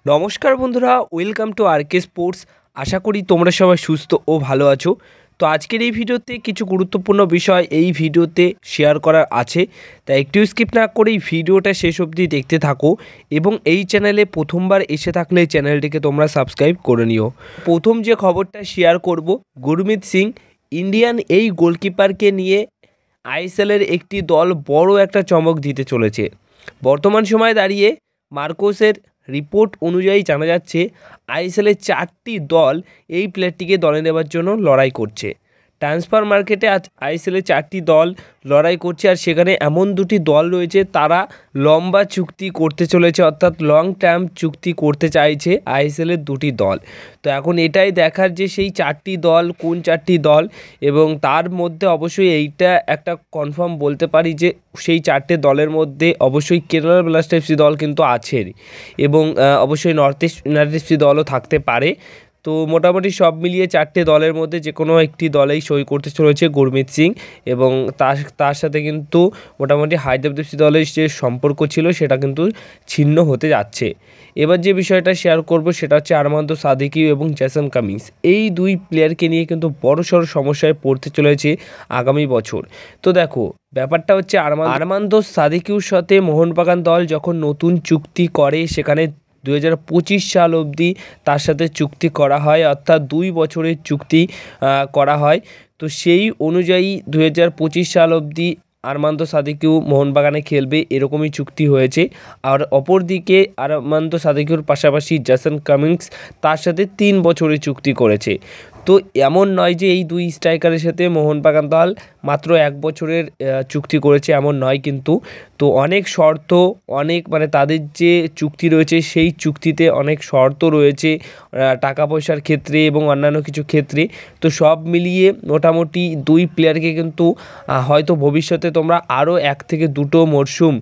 নমস্কার বন্ধুরা, welcome to আরকে sports. আশা করি তোমরা সবাই সুস্থ ও ভালো আছো। তো আজকের এই ভিডিওতে কিছু গুরুত্বপূর্ণ বিষয় এই ভিডিওতে শেয়ার করার আছে, তাই একটু স্কিপ না করে এই ভিডিওটা শেষ অবধি দেখতে থাকো এবং এই চ্যানেলে প্রথমবার এসে থাকলে চ্যানেলটিকে তোমরা সাবস্ক্রাইব করে নিও। প্রথম যে খবরটা শেয়ার করব, গুরমিত সিং ইন্ডিয়ান এই গোলকিপারকে নিয়ে আইএসএলের একটি দল বড় একটা চমক দিতে চলেছে। বর্তমান সময়ে দাঁড়িয়ে মার্কোসের রিপোর্ট অনুযায়ী জানা যাচ্ছে আইএসএলের 4টি দল এই প্লেয়ারটিকে দলে নেবার জন্য লড়াই করছে। ট্রান্সফার মার্কেটে আজ আইএসএলের 4টি দল লড়াই করছে, আর সেখানে এমন দুটি দল রয়েছে তারা লম্বা চুক্তি করতে চলেছে, অর্থাৎ লং টার্ম চুক্তি করতে চাইছে আইএসএলের দুটি দল। তো এখন এটাই দেখার যে সেই 4টি দল কোন 4টি দল, এবং তার মধ্যে অবশ্যই এইটা একটা কনফার্ম বলতে পারি যে সেই 4টে দলের মধ্যে অবশ্যই কেরালা ব্লাস্টার এফসি দল কিন্তু আছে, এবং অবশ্যই নর্থ ইস্ট ইউনাইটেড এফসি দলও থাকতে পারে। তো মোটামুটি সব মিলিয়ে 4টে দলের মধ্যে যে কোনো একটি দলেই সই করতে চলেছে গুরমিত সিং, এবং তার সাথে কিন্তু মোটামুটি হায়দ্রাবাদ এফসি দলের যে সম্পর্ক ছিল সেটা কিন্তু ছিন্ন হতে যাচ্ছে। এবার যে বিষয়টা শেয়ার করব সেটা হচ্ছে আরমান্দো সাদিকিউ এবং জেসন কামিন্স, এই দুই প্লেয়ারকে নিয়ে কিন্তু বড়সড় সমস্যায় পড়তে চলেছে আগামী বছর। তো দেখো, ব্যাপারটা হচ্ছে আরমান্দো সাদিকিউর সাথে মোহনবাগান দল যখন নতুন চুক্তি করে, সেখানে 2025 সাল অবধি তার সাথে চুক্তি করা হয়, অর্থাৎ 2 বছরের চুক্তি করা হয়। তো সেই অনুযায়ী 2025 সাল অবধি আরমান্দো সাদিকিউ মোহনবাগানে খেলবে, এরকমই চুক্তি হয়েছে। আর অপরদিকে আরমান্দো সাদিকিউর পাশাপাশি জেসন কামিন্স তার সাথে 3 বছরের চুক্তি করেছে। তো এমন নয় যে এই দুই স্ট্রাইকারের সাথে মোহনবাগান দল মাত্র 1 বছরের চুক্তি করেছে, এমন নয় কিন্তু। তো অনেক শর্ত, অনেক তাদের যে চুক্তি রয়েছে সেই চুক্তিতে অনেক শর্ত রয়েছে টাকা পয়সার ক্ষেত্রে এবং অন্যান্য কিছু ক্ষেত্রে। তো সব মিলিয়ে মোটামুটি দুই প্লেয়ারকে কিন্তু হয়তো ভবিষ্যতে তোমরা আরও 1 থেকে 2টো মরশুম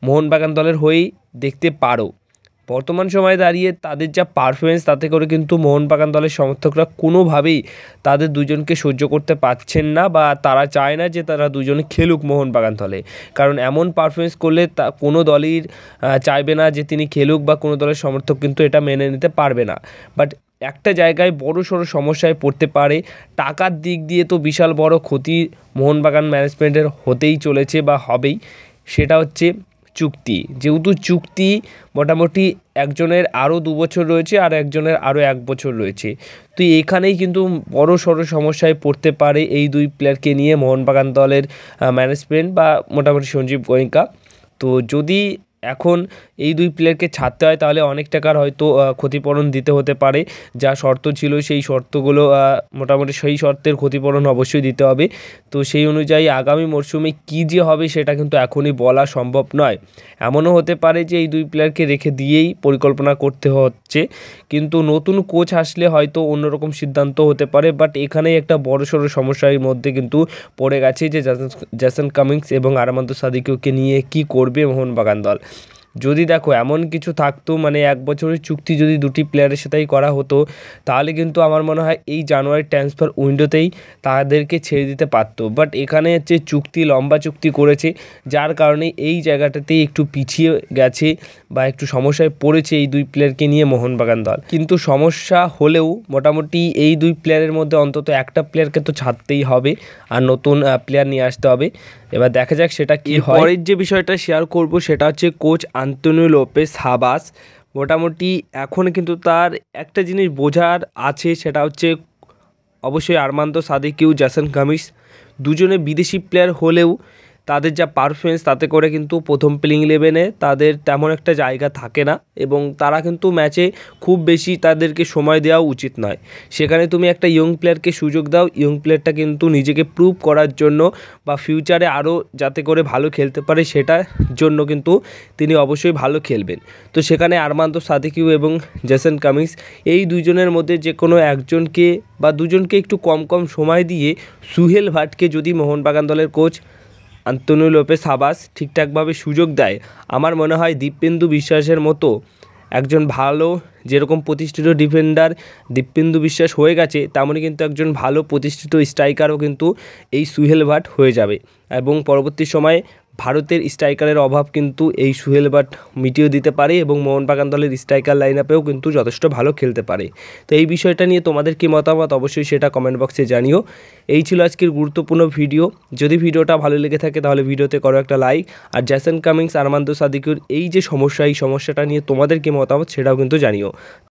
মোহনবাগান দলের হয়েই দেখতে পারো। বর্তমান সময়ে দাঁড়িয়ে তাদের যা পারফরমেন্স, তাতে করে কিন্তু মোহনবাগান দলের সমর্থকরা কোনোভাবেই তাদের দুজনকে সহ্য করতে পারছেন না, বা তারা চায় না যে তারা দুজনে খেলুক মোহনবাগান দলে। কারণ এমন পারফরমেন্স করলে তা কোনো দলই চাইবে না যে তিনি খেলুক, বা কোনো দলের সমর্থক কিন্তু এটা মেনে নিতে পারবে না। বাট একটা জায়গায় বড়সড় সমস্যায় পড়তে পারে, টাকার দিক দিয়ে তো বিশাল বড় ক্ষতি মোহনবাগান ম্যানেজমেন্টের হতেই চলেছে বা হবেই। সেটা হচ্ছে চুক্তি। যেহেতু চুক্তি মোটামুটি একজনের আরও 2 বছর রয়েছে আর একজনের আরও 1 বছর রয়েছে, তো এখানেই কিন্তু বড়সড় সমস্যায় পড়তে পারে এই দুই প্লেয়ারকে নিয়ে মোহনবাগান দলের ম্যানেজমেন্ট বা মোটামুটি সঞ্জীব গোয়েঙ্কা। তো যদি এখন এই দুই প্লেয়ারকে ছাড়তে হয় তাহলে অনেক টাকার হয়তো ক্ষতিপূরণ দিতে হতে পারে। যা শর্ত ছিল সেই শর্তগুলো মোটামুটি সেই শর্তের ক্ষতিপূরণ অবশ্যই দিতে হবে। তো সেই অনুযায়ী আগামী মরশুমে কী যে হবে সেটা কিন্তু এখনই বলা সম্ভব নয়। এমনও হতে পারে যে এই দুই প্লেয়ারকে রেখে দিয়েই পরিকল্পনা করতে হচ্ছে, কিন্তু নতুন কোচ আসলে হয়তো অন্যরকম সিদ্ধান্ত হতে পারে। বাট এখানেই একটা বড়সড় সমস্যার মধ্যে কিন্তু পড়ে গেছে যে জেসন কামিন্স এবং আরমান্দো সাদিকিউকে নিয়ে কী করবে মোহনবাগান দল। যদি দেখো এমন কিছু থাকতো, 1 বছরের চুক্তি যদি দুটি প্লেয়ারের সাথেই করা হতো, তাহলে কিন্তু আমার মনে হয় এই জানুয়ারি ট্রান্সফার উইন্ডোতেই তাদেরকে ছেড়ে দিতে পারতো। বাট এখানে হচ্ছে চুক্তি লম্বা চুক্তি করেছে, যার কারণে এই জায়গাটাতেই একটু পিছিয়ে গেছে বা একটু সমস্যায় পড়েছে এই দুই প্লেয়ারকে নিয়ে মোহনবাগান দল। কিন্তু সমস্যা হলেও মোটামুটি এই দুই প্লেয়ারের মধ্যে অন্তত একটা প্লেয়ারকে তো ছাড়তেই হবে আর নতুন প্লেয়ার নিয়ে আসতে হবে। এবার দেখা যাক সেটা কী হয়। পরের যে বিষয়টা শেয়ার করব সেটা হচ্ছে কোচ আন্তোনিও লোপেস হাবাস। মোটামুটি এখন কিন্তু তার একটা জিনিস বোঝার আছে, সেটা হচ্ছে অবশ্যই আরমান্দো সাদিকিউ, জেসন কামিন্স দুজনে বিদেশি প্লেয়ার হলেও তাদের যা পারফরমেন্স, তাতে করে কিন্তু প্রথম প্লেইং 11-এ তাদের তেমন একটা জায়গা থাকে না, এবং তারা কিন্তু ম্যাচে খুব বেশি তাদেরকে সময় দেওয়া উচিত নয়। সেখানে তুমি একটা ইয়ং প্লেয়ারকে সুযোগ দাও, ইয়ং প্লেয়ারটা কিন্তু নিজেকে প্রুভ করার জন্য বা ফিউচারে আরও যাতে করে ভালো খেলতে পারে সেটার জন্য কিন্তু তিনি অবশ্যই ভালো খেলবেন। তো সেখানে আরমান্দো সাদিকিউ এবং জেসন কামিন্স এই দুজনের মধ্যে যে কোনো একজনকে বা দুজনকে একটু কম সময় দিয়ে সুহেল ভাটকে যদি মোহনবাগান দলের কোচ আন্তোনিও লোপেস হাবাস ঠিকঠাকভাবে সুযোগ দেয়, আমার মনে হয় দীপেন্দু বিশ্বাসের মতো একজন ভালো, যেরকম প্রতিষ্ঠিত ডিফেন্ডার দীপেন্দু বিশ্বাস হয়ে গেছে, তেমনই কিন্তু একজন ভালো প্রতিষ্ঠিত স্ট্রাইকারও কিন্তু এই সুহেল ভাট হয়ে যাবে, এবং পরবর্তী সময়ে ভারতের স্ট্রাইকারের অভাব কিন্তু এই সোহেল বাট মিটিয়ে দিতে পারে এবং মোহনবাগান দলের স্ট্রাইকার লাইন আপেও কিন্তু যথেষ্ট ভালো খেলতে পারে। তো এই বিষয়টা নিয়ে তোমাদের কী মতামত অবশ্যই সেটা কমেন্ট বক্সে জানিও। এই ছিল আজকের গুরুত্বপূর্ণ ভিডিও। যদি ভিডিওটা ভালো লেগে থাকে তাহলে ভিডিওতে করো একটা লাইক, আর জেসন কামিংস, আরমান্দ সাদিকুর এই যে সমস্যা, এই সমস্যাটা নিয়ে তোমাদের কী মতামত সেটাও কিন্তু জানিও।